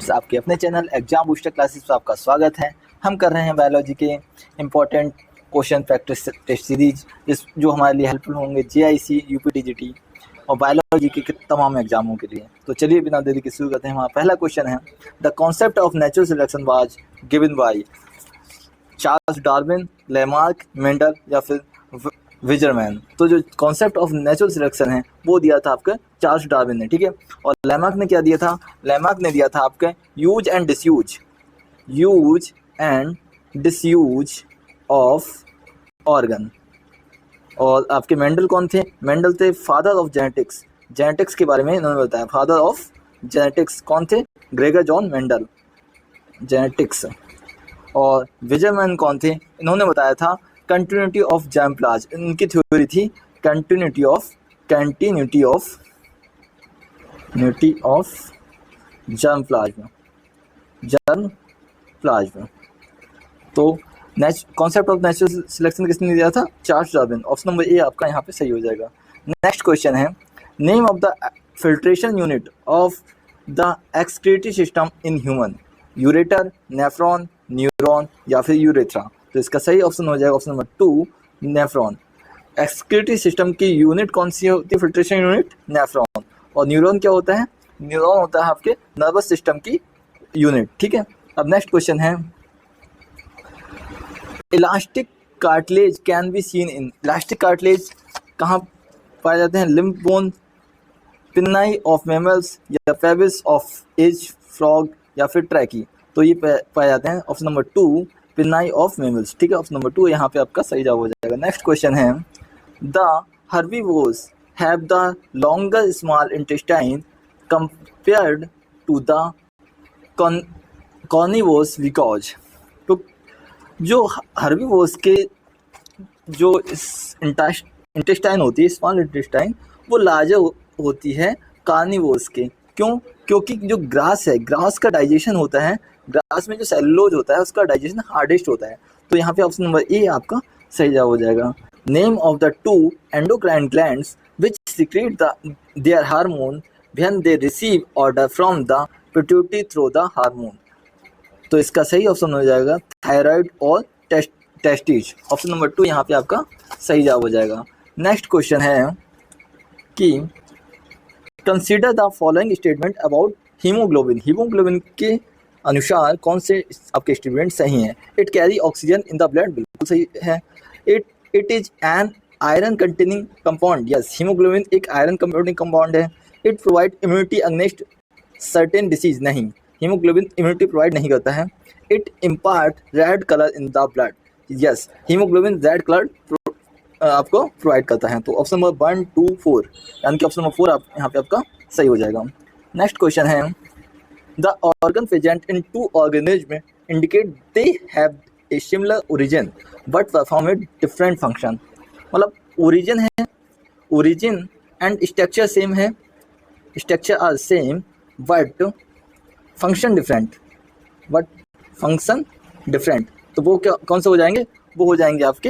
आपके अपने channel exam booster classes पर आपका स्वागत है। हम कर रहे हैं बायोलॉजी के important question practice test series जो हमारे लिए हेल्पफुल होंगे JIC, UPTGT और बायोलॉजी के तमाम एग्जामों के लिए। तो चलिए बिना देरी के शुरू करते हैं। हमारा पहला क्वेश्चन है, the concept of natural selection was given by Charles Darwin, Lamarck, Mendel या फिर विजरमैन। तो जो कॉन्सेप्ट ऑफ नेचुरल सिलेक्शन है वो दिया था आपका चार्ल्स डार्विन ने, ठीक है। और लेमार्क ने क्या दिया था? लेमार्क ने दिया था आपके use and disuse of organ. और आपके मेंडल कौन थे? मेंडल थे फादर ऑफ जेनेटिक्स। जेनेटिक्स के बारे में इन्होंने बताया। फादर ऑफ जेनेटिक्स कौन थे? Gregor John Mendel, genetics. और विजरमैन कौन थे? इन्होंने बताया था कंटिन्यूटी ऑफ जर्मप्लाज्म। इनकी थ्योरी थी कंटिन्यूटी ऑफ जर्मप्लाज्म। तो कॉन्सेप्ट ऑफ नेचुरल सिलेक्शन किसने दिया था? Charles Darwin. Option number A आपका यहाँ पे सही हो जाएगा। नेक्स्ट क्वेश्चन है, name of the filtration unit of the excretory system in human. Ureter, nephron, neuron या फिर यूरेथ्रा। तो इसका सही ऑप्शन हो जाएगा option number 2, nephron. Excretory system की यूनिट कौन सी होती है? Filtration unit nephron. और न्यूरॉन क्या होता है? न्यूरॉन होता है आपके नर्वस सिस्टम की यूनिट, ठीक है। अब नेक्स्ट क्वेश्चन है, elastic cartilage can be seen in. Elastic cartilage कहाँ पाए जाते हैं? लिम्फ बोन, पिन्नाई ऑफ मैमल्स या फेबिस ऑफ एज फ्रॉग या फिर ट्रैकी। तो ये पाए जाते हैं ऑप्शन नंबर 2, पिन्नाई ऑफ मैमल्स, ठीक है। ऑप्शन नंबर 2 यहाँ पे आपका सही जवाब हो जाएगा। नेक्स्ट क्वेश्चन है, the herbivores have the longer small intestine compared to the carnivores because. तो जो हर्बीवोर्स के जो इंटेस्टाइन होती है, स्मॉल इंटेस्टाइन, वो लार्जर होती है कार्निवोर्स के। क्यों? क्योंकि जो ग्रास है, ग्रास का डाइजेशन होता है, ग्रास में जो सेलुलोज होता है उसका डाइजेशन हार्डेस्ट होता है। तो यहाँ पे ऑप्शन नंबर ए आपका सही जवाब हो जाएगा। Name of the 2 endocrine glands which secrete their hormone when they receive order from the pituitary through the hormone. तो इसका सही ऑप्शन हो जाएगा थायराइड और टेस्टिज। ऑप्शन नंबर 2 यहाँ पे आपका सही जवाब हो जाएगा। नेक्स्ट क्वेश्चन है कि consider the following statement about haemoglobin. Haemoglobin के अनुसार कौन से आपके स्टेटमेंट सही हैं? It carry oxygen in the blood, बिल्कुल सही है। It is an iron containing compound, yes, haemoglobin एक आयरन कंटेनिंग कंपाउंड है। It provide immunity against certain disease, नहीं, हीमोग्लोबिन इम्यूनिटी प्रोवाइड नहीं करता है। It impart red colour in the blood, yes, haemoglobin red colour आपको provide करता है। तो ऑप्शन नंबर 1, 2, 4 यानी कि ऑप्शन नंबर 4 आप यहाँ पे आपका सही हो जाएगा। नेक्स्ट क्वेश्चन है, the organ present in 2 organism indicate they have a similar origin but perform a different function. मतलब ओरिजिन है, ओरिजिन एंड स्ट्रक्चर सेम है, structure are same but function different. तो वो क्या कौन से हो जाएंगे? वो हो जाएंगे आपके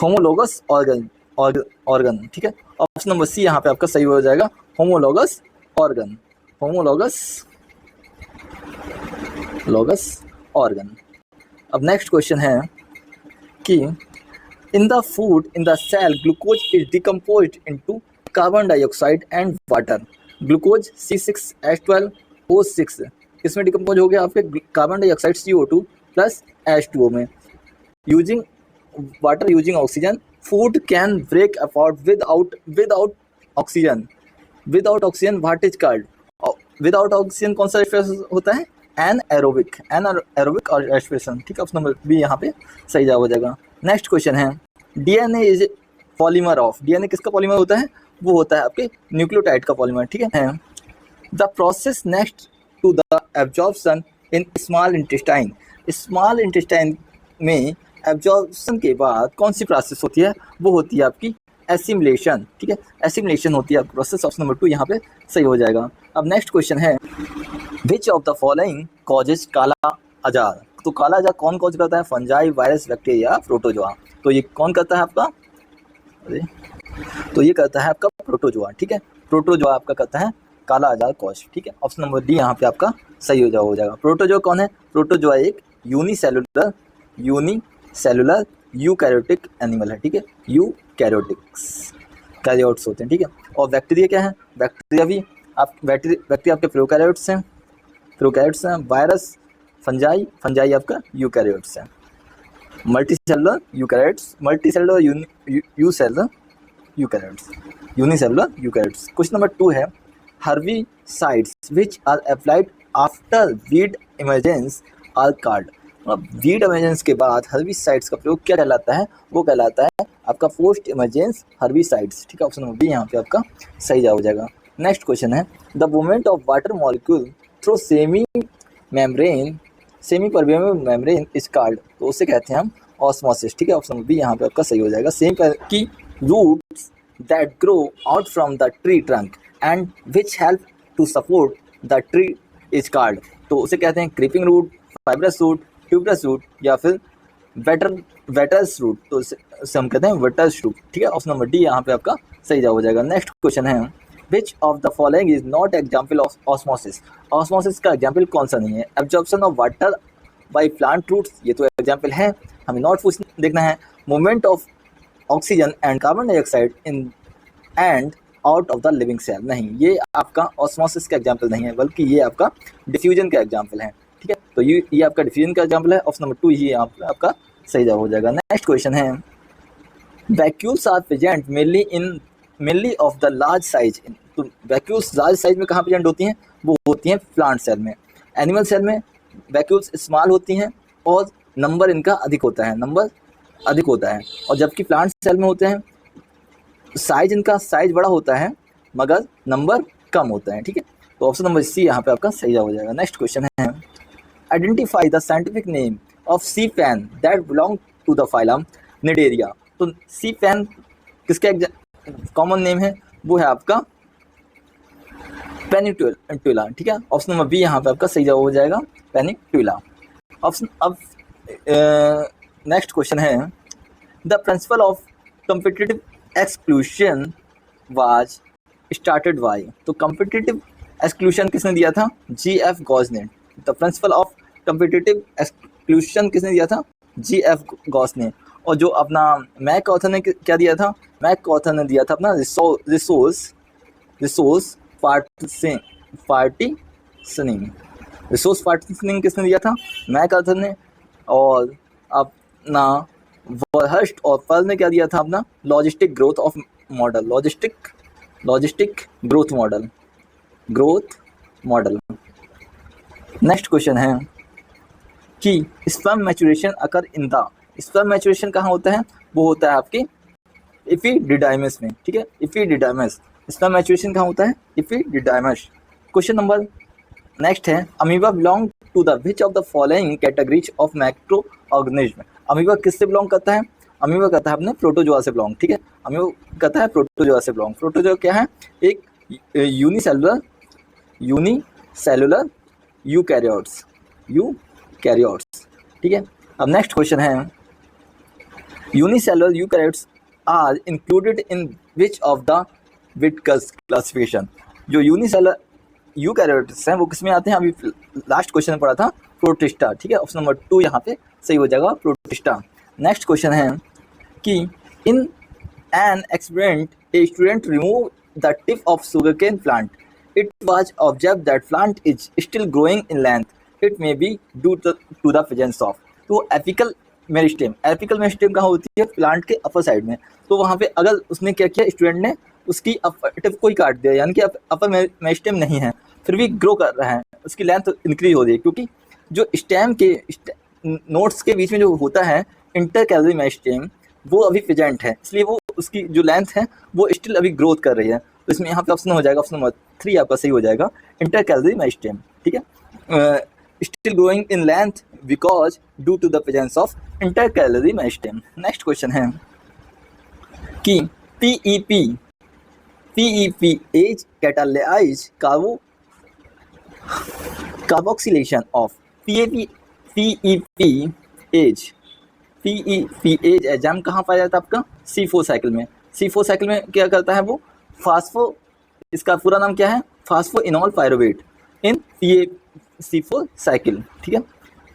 होमोलोगस ऑर्गन, ठीक है। ऑप्शन नंबर सी यहाँ पे आपका सही हो जाएगा, होमोलोगस ऑर्गन। अब नेक्स्ट क्वेश्चन है कि in the food in the cell glucose is decomposed into carbon dioxide and water. Glucose C6H12O6 इसमें डिकम्पोज हो गया आपके carbon dioxide CO2 plus H2O में। Using water using oxygen, food can break apart without oxygen. Without oxygen what is called? Without oxygen कौन सा respiration होता है? एनाएरोबिक और रेस्पिरेशन, ठीक है। ऑप्शन नंबर बी यहाँ पे सही जवाब हो जाएगा। नेक्स्ट क्वेश्चन है, DNA is polymer of. DNA किसका पॉलीमर होता है? वो होता है आपके न्यूक्लियोटाइड का पॉलीमर, ठीक है। The process next to the absorption in small intestine. Small intestine में एब्जॉर्प्शन के बाद कौन सी प्रोसेस होती है? वो होती है आपकी एसिमिलेशन, ठीक है। एसिमिलेशन होती है प्रोसेस। ऑप्शन नंबर 2 यहाँ पे सही हो जाएगा। अब नेक्स्ट क्वेश्चन है, which of the following causes काला आजार। तो काला आजार कौन कॉज करता है? Fungi, virus, bacteria, protozoa. तो ये कौन करता है आपका? तो ये करता है आपका प्रोटोजोआ, ठीक है। प्रोटोजोआ आपका करता है काला आजार कोश, ठीक है। ऑप्शन नंबर डी यहाँ पे आपका सही हो जाएगा। प्रोटोजोआ कौन है? प्रोटोजोआ एक यूनिसेलुलर यूकैरियोटिक एनिमल है, ठीक है। यूकैरियोटिक्स कैरियोट्स होते हैं, ठीक है। और बैक्टीरिया क्या है? बैक्टीरिया भी बैक्टीरिया आपके प्रोकैरियोट्स हैं, वायरस फंजाई आपका यूकैरियोट्स हैं। Multicellular eukaryotes, unicellular eukaryotes. Question number 2 है herbicides which are applied after weed emergence are called. Weed emergence के बाद हर्बिसाइड्स का प्रयोग क्या कहलाता है? वो कहलाता है आपका पोस्ट इमरजेंस हर्बिसाइड्स, ठीक है। ऑप्शन नंबर बी यहाँ पे आपका सही जवाब हो जाएगा। नेक्स्ट क्वेश्चन है the movement of water molecule through semi permeable membrane is called. तो उसे कहते हैं हम ऑस्मोसिस, ठीक है। ऑप्शन नंबर बी यहाँ पे आपका सही हो जाएगा। सेमी की roots that grow out from the tree trunk and which help to support the tree is called. तो उसे कहते हैं creeping root, fibrous root, tuberous root या फिर वेटर्स रूट। तो उसे हम कहते हैं वेटर्स रूट, ठीक है। ऑप्शन नंबर डी यहाँ पे आपका सही जवाब हो जाएगा। नेक्स्ट क्वेश्चन है which of the following is not example of osmosis. Osmosis का एग्जाम्पल कौन सा नहीं है? Absorption of water by plant roots, ये तो एग्जाम्पल है, हमें नॉट देखना है। Movement of oxygen and carbon dioxide in and out of the living cell, नहीं, ये आपका ऑस्मोसिस का एग्जाम्पल नहीं है, बल्कि ये आपका डिफ्यूजन का एग्जाम्पल है, ठीक है। तो ये आपका डिफ्यूजन का एग्जाम्पल है। ऑप्शन नंबर 2 ही यहाँ पे आपका सही जवाब हो जाएगा। नेक्स्ट क्वेश्चन है vacuoles are present mainly of the large size. तो वैक्यूल्स लार्ज साइज में कहाँ प्रेजेंट होती हैं? वो होती हैं प्लांट सेल में। एनिमल सेल में वैक्यूल्स स्मॉल होती हैं और नंबर इनका अधिक होता है, और जबकि प्लांट सेल में होते हैं इनका साइज बड़ा होता है मगर नंबर कम होता है, ठीक है। तो ऑप्शन नंबर सी यहाँ पे आपका सही जवाब हो जाएगा। नेक्स्ट क्वेश्चन है identify the scientific name of sea fan that belong to the phylum Cnidaria. तो सी फैन किसका कॉमन नेम है? वो है आपका पेनिट्यूला, ठीक है। ऑप्शन नंबर बी यहाँ पे आपका सही जवाब हो जाएगा, पेनिट्यूला। ऑप्शन अब नेक्स्ट क्वेश्चन है the principle of competitive exclusion was started by. तो कॉम्पिटिटिव एक्सक्लूशन किसने दिया था? G.F. गॉस ने। The principle of competitive exclusion किसने दिया था? G.F. गॉस ने। और जो अपना मैक ऑथर ने क्या दिया था? मैक ऑथर ने दिया था अपना रिसोर्स पार्टीशनिंग किसने दिया था? मैक ऑथर ने। और अपना वर्हस्ट और पर्ल ने क्या दिया था? अपना logistic growth model. Next question है कि sperm maturation occur in the. Sperm maturation कहाँ होता है? वो होता है आपके इफिडिडाइमस में, ठीक है। इफिडिडाइमस स्पर्म मैचुरेशन कहाँ होता है? इफिडिडाइमस। क्वेश्चन नंबर नेक्स्ट है amoeba belong to the which of the following categories of micro organism. Amoeba किससे बिलोंग करता है? अमीबा करता है अपने प्रोटोजोआ से बिलोंग, ठीक है। अमीबा करता है प्रोटोजोआ से बिलोंग। प्रोटोजोआ क्या है? एक यूनिसेलुलर यूकैरियोट्स, ठीक है। अब नेक्स्ट क्वेश्चन है unicellular eukaryotes are included in which of the Whittaker's classification. जो यूनिसेलुलर यूकैरियोट्स हैं वो किसमें आते हैं? अभी लास्ट क्वेश्चन में पढ़ा था प्रोटिस्टा, ठीक है। ऑप्शन नंबर 2 यहाँ पे सही हो जाएगा, प्रोटिस्टा। नेक्स्ट क्वेश्चन है कि in an experiment a student remove the tip of sugarcane plant. It was observed that plant is still growing in length. It may be due to the presence of। तो apical meristem कहाँ होती है? Plant के upper side में। तो वहाँ पे अगर उसने क्या किया, स्टूडेंट ने उसकी टिप को ही काट दिया, यानी कि अपर मेरिस्टेम नहीं है, फिर भी ग्रो कर रहा है, उसकी लेंथ इंक्रीज हो रही है, क्योंकि जो स्टेम के नोट्स के बीच में जो होता है इंटरकैलरी मेरिस्टेम, वो अभी प्रेजेंट है, इसलिए वो उसकी जो लेंथ है वो स्टिल अभी ग्रोथ कर रही है। तो इसमें यहाँ पे ऑप्शन हो जाएगा, ऑप्शन नंबर 3 आपका सही हो जाएगा, इंटरकैलरी मेरिस्टेम, ठीक है। Still growing in length because due to the presence of intercalary meristem. Next question है कि PEP as catalyse carboxylation of. PEP as enzyme कहाँ पाया जाता है? आपका C4 साइकिल में। C4 साइकिल में क्या करता है वो? फास्फो, इसका पूरा नाम क्या है? फास्फोइनॉल पायरुवेट इन PAC4 साइकिल, ठीक है।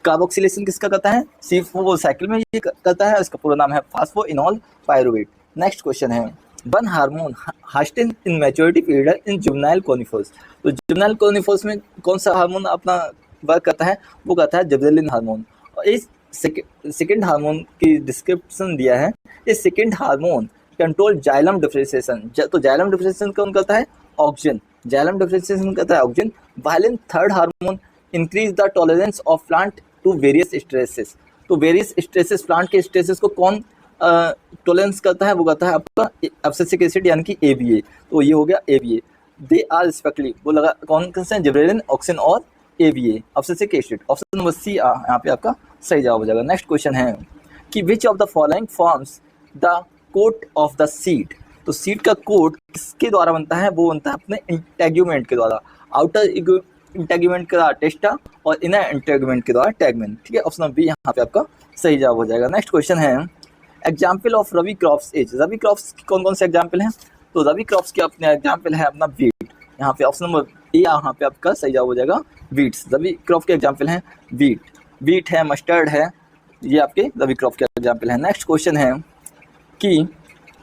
कार्बोक्सिलेशन किसका करता है? C4 साइकिल में ये करता है, इसका पूरा नाम है फास्फोइनॉल पायरुवेट। नेक्स्ट क्वेश्चन है, one hormone hastens in maturity period in juvenile conifers. तो जुवेनाइल कोनिफर्स में कौन सा हार्मोन अपना वर्क करता है? वो करता है जिबरेलिन हार्मोन। और इस सेकेंड हार्मोन की डिस्क्रिप्शन दिया है, इस second hormone control xylem differentiation. तो जाइलम डिफरेंशिएशन कौन करता है? ऑक्सीजन। जाइलम डिफरेंशिएशन करता है ऑक्सीजन। वायलिन third hormone increase the tolerance of plant to various stresses. तो वेरियस स्ट्रेसेस, प्लांट के स्ट्रेसेस को कौन टॉलरेंस करता है? वो करता है आपका एब्सिसिक एसिड यानी कि ABA। तो ये हो गया ABA। दे आर रिस्पेक्टिवली, वो लगा कौन से हैं? जिबरेलिन, ऑक्सीजन और ABA, abscisic acid. Option number C यहाँ पे आपका सही जवाब हो जाएगा। नेक्स्ट क्वेश्चन है कि which of the following forms the coat of the seed. तो सीड का कोट किसके द्वारा बनता है? वो बनता है अपने इंटेग्यूमेंट के द्वारा। आउटर इंटेग्यूमेंट के द्वारा टेस्टा और इनर इंटेग्यूमेंट के द्वारा टैगमेंट, ठीक है। ऑप्शन नंबर B यहाँ पे आपका सही जवाब हो जाएगा। नेक्स्ट क्वेश्चन है, example of rabi crops is. Rabi crops की कौन कौन से एग्जाम्पल हैं? तो रबी क्रॉप्स के अपने एग्जाम्पल है अपना वीट। यहाँ पे ऑप्शन नंबर A यहाँ पे आपका सही जवाब हो जाएगा वीट्स। रबी क्रॉप के एग्जाम्पल हैं वीट है, मस्टर्ड है, ये आपके रबी क्रॉप के एग्जाम्पल हैं। नेक्स्ट क्वेश्चन है कि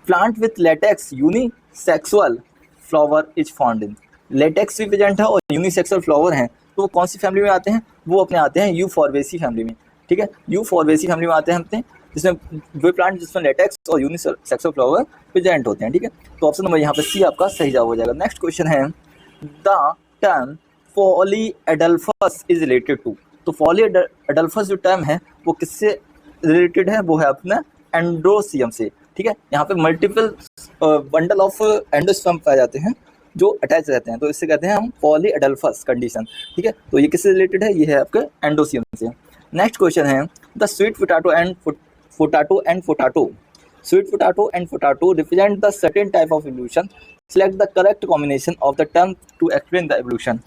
plant with latex unisexual flower is found in. Latex भी प्रेजेंट है और यूनिसेक्सुअल फ्लावर हैं, तो वो कौन सी फैमिली में आते हैं? वो अपने आते हैं यूफॉर्बेसी फैमिली में, ठीक है। यूफॉर्बेसी फैमिली में आते हैं अपने, जिसमें वे प्लांट जिसमें लेटेक्स और यूनिसेक्सुअल फ्लावर प्रेजेंट होते हैं, ठीक है। तो ऑप्शन नंबर यहाँ पे C आपका सही जवाब हो जाएगा। नेक्स्ट क्वेश्चन है, the term polyadelphous is related to. तो पॉलीएडल्फस जो टर्म है वो किससे रिलेटेड है? वो है अपना एंड्रोसियम से, ठीक है। यहाँ पे मल्टीपल बंडल ऑफ एंडोस्पर्म पाए जाते हैं जो अटैच रहते हैं, तो इससे कहते हैं हम पॉलीएडल्फस कंडीशन, ठीक है। तो ये किससे रिलेटेड है? ये है आपके एंडोसियम से। नेक्स्ट क्वेश्चन है, the sweet potato and potato sweet potato and potato represent the certain type of evolution. Select the correct combination of the term to explain the evolution.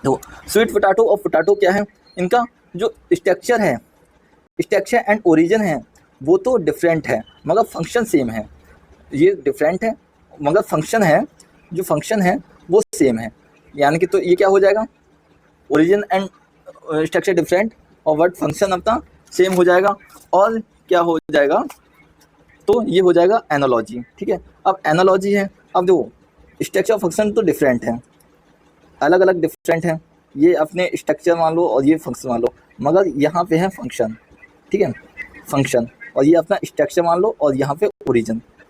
तो स्वीट पोटैटो और potato क्या है? इनका जो structure है, structure and origin है, वो तो डिफरेंट है मगर फंक्शन सेम है। ये डिफरेंट है मगर फंक्शन है, जो फंक्शन है वो सेम है, यानी कि तो ये क्या हो जाएगा? ओरिजिन एंड स्ट्रक्चर डिफरेंट और वर्ड फंक्शन अपना सेम हो जाएगा। और क्या हो जाएगा? तो ये हो जाएगा एनालॉजी, ठीक है। अब एनालॉजी है, अब देखो स्ट्रक्चर फंक्शन तो डिफरेंट है, अलग अलग डिफरेंट है। ये अपने स्ट्रक्चर मान लो और ये फंक्शन मान लो, मगर यहाँ पे है फंक्शन, ठीक है, फंक्शन। और ये अपना स्ट्रक्चर मान लो और यहाँ पे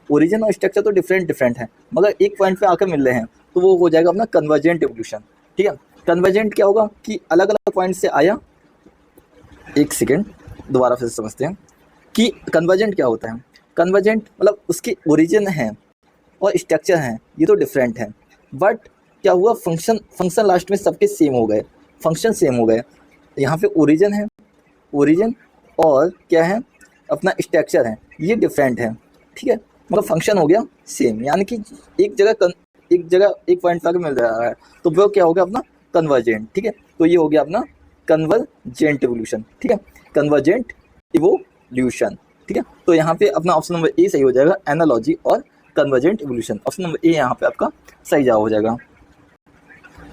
ओरिजिन और स्ट्रक्चर तो डिफरेंट है, मगर एक पॉइंट पे आकर मिल रहे हैं, तो वो हो जाएगा अपना कन्वर्जेंट इवोल्यूशन, ठीक है। कन्वर्जेंट क्या होगा कि अलग अलग पॉइंट से आया। एक सेकेंड, दोबारा फिर समझते हैं कि कन्वर्जेंट क्या होता है। कन्वर्जेंट मतलब उसकी ओरिजिन है और स्ट्रक्चर है, ये तो डिफरेंट है, बट क्या हुआ? फंक्शन लास्ट में सबके सेम हो गए, फंक्शन सेम हो गए। यहाँ पे ओरिजिन है, ओरिजिन और क्या है? अपना स्ट्रक्चर है, ये डिफरेंट है, ठीक है, मगर फंक्शन हो गया सेम, यानी कि एक जगह एक पॉइंट पर मिल रहा है, तो वो क्या हो गया? अपना कन्वर्जेंट, ठीक है। तो ये हो गया अपना कन्वर्जेंट इवोल्यूशन, ठीक है, कन्वर्जेंट इवोल्यूशन, ठीक है। तो यहाँ पे अपना ऑप्शन नंबर A सही हो जाएगा, एनालॉजी और convergent evolution. Option number A यहाँ पे आपका सही जवाब हो जाएगा।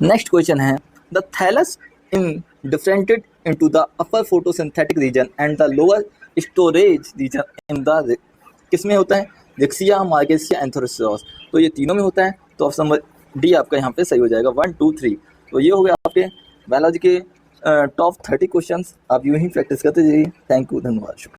नेक्स्ट क्वेश्चन है, the thallus in differentiated into the upper photosynthetic region and the lower storage region in the, किसमें होता है? रिक्सिया, मार्गेसिया, एंथोरसिस। तो ये तीनों में होता है, तो ऑप्शन नंबर D आपका यहाँ पे सही हो जाएगा। 1 2 3। तो ये हो गया आपके बायोलॉजी के टॉप 30 क्वेश्चंस। आप यूं ही प्रैक्टिस करते जाइए। थैंक यू, धन्यवाद, शुक्रिया।